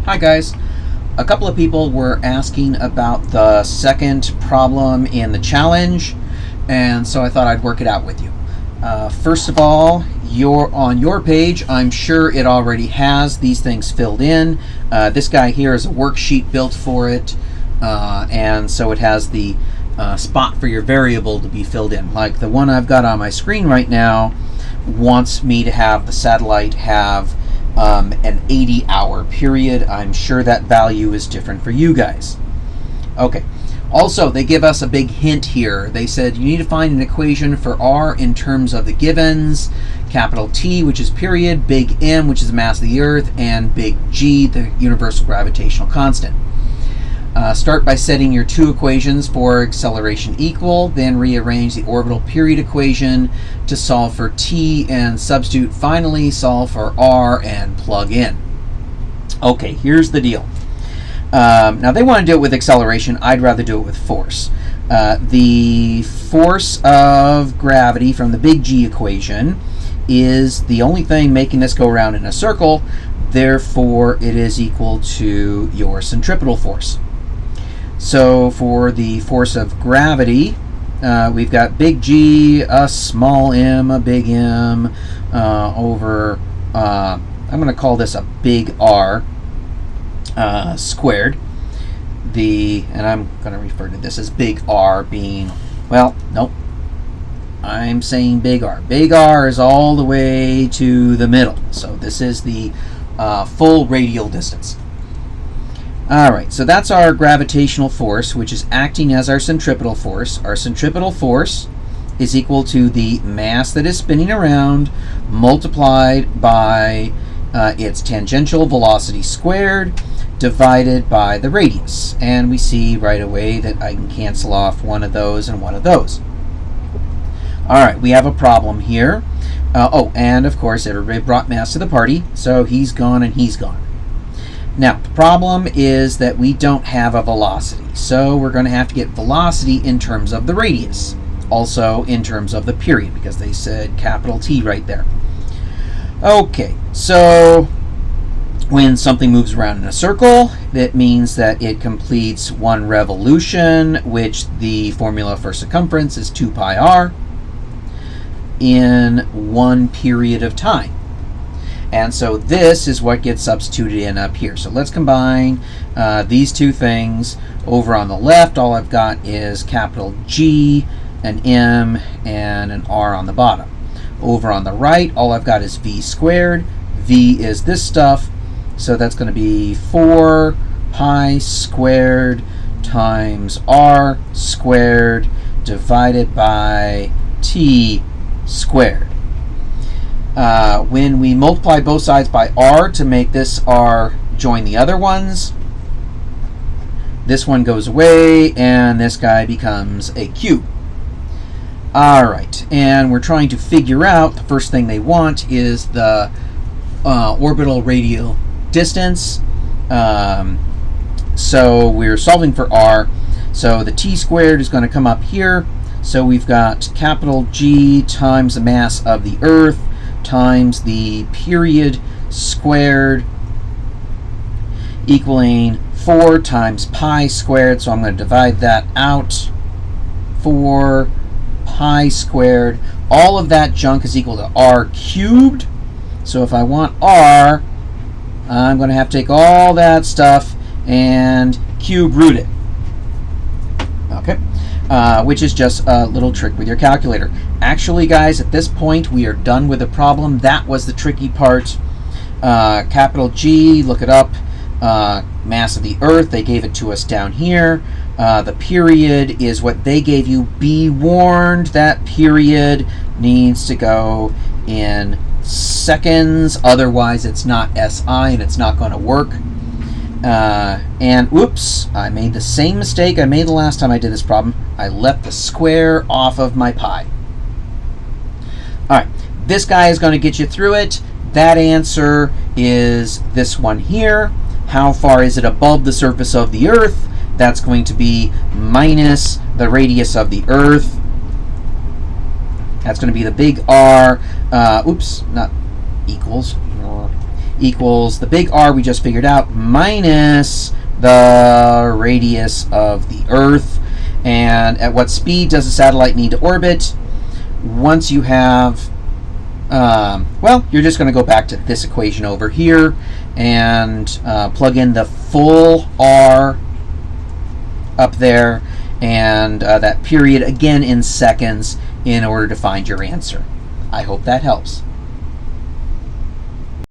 Hi guys. A couple of people were asking about the second problem in the challenge, and so I thought I'd work it out with you. First of all, on your page, I'm sure it already has these things filled in. This guy here is a worksheet built for it, and so it has the spot for your variable to be filled in. Like the one I've got on my screen right now wants me to have the satellite have an 80-hour period. I'm sure that value is different for you guys. Okay. Also, they give us a big hint here. They said you need to find an equation for R in terms of the givens, capital T, which is period, big M, which is the mass of the Earth, and big G, the universal gravitational constant. Start by setting your two equations for acceleration equal, then rearrange the orbital period equation to solve for T and substitute. Finally, solve for R and plug in. Okay, here's the deal. Now they want to do it with acceleration. I'd rather do it with force. The force of gravity from the big G equation is the only thing making this go around in a circle. Therefore, it is equal to your centripetal force. So for the force of gravity, we've got big G, a small m, a big M, over, I'm going to call this a big R squared. And I'm going to refer to this as big R being, well, nope, I'm saying big R. Big R is all the way to the middle. So this is the full radial distance. Alright, so that's our gravitational force, which is acting as our centripetal force. Our centripetal force is equal to the mass that is spinning around multiplied by its tangential velocity squared divided by the radius. And we see right away that I can cancel off one of those and one of those. Alright, we have a problem here. Oh, and of course everybody brought mass to the party, so he's gone and he's gone. Now, the problem is that we don't have a velocity, so we're going to have to get velocity in terms of the radius, also in terms of the period, because they said capital T right there. Okay, so when something moves around in a circle, that means that it completes one revolution, which the formula for circumference is 2 pi r, in one period of time. And so this is what gets substituted in up here. So let's combine these two things. Over on the left, all I've got is capital G, an M, and an R on the bottom. Over on the right, all I've got is V squared. V is this stuff. So that's going to be 4 pi squared times R squared divided by T squared. When we multiply both sides by R to make this R join the other ones, this one goes away and this guy becomes a cube. Alright, and we're trying to figure out, the first thing they want is the orbital radial distance. So we're solving for R. So the T squared is going to come up here. So we've got capital G times the mass of the Earth times the period squared equaling 4 times pi squared. So I'm going to divide that out. 4 pi squared. All of that junk is equal to R cubed. So if I want R, I'm going to have to take all that stuff and cube root it. Okay. Which is just a little trick with your calculator. Actually, guys, at this point, we are done with the problem. That was the tricky part. Capital G, look it up. Mass of the Earth, they gave it to us down here. The period is what they gave you. Be warned, that period needs to go in seconds. Otherwise, it's not SI and it's not going to work. And whoops, I made the same mistake I made the last time I did this problem. I left the square off of my pi. Alright, this guy is going to get you through it. That answer is this one here. How far is it above the surface of the Earth? That's going to be minus the radius of the Earth. That's going to be the big R. Oops, not equals. equals the big R we just figured out minus the radius of the Earth. And at what speed does a satellite need to orbit? Once you have, well, you're just going to go back to this equation over here and plug in the full R up there and that period again in seconds in order to find your answer. I hope that helps.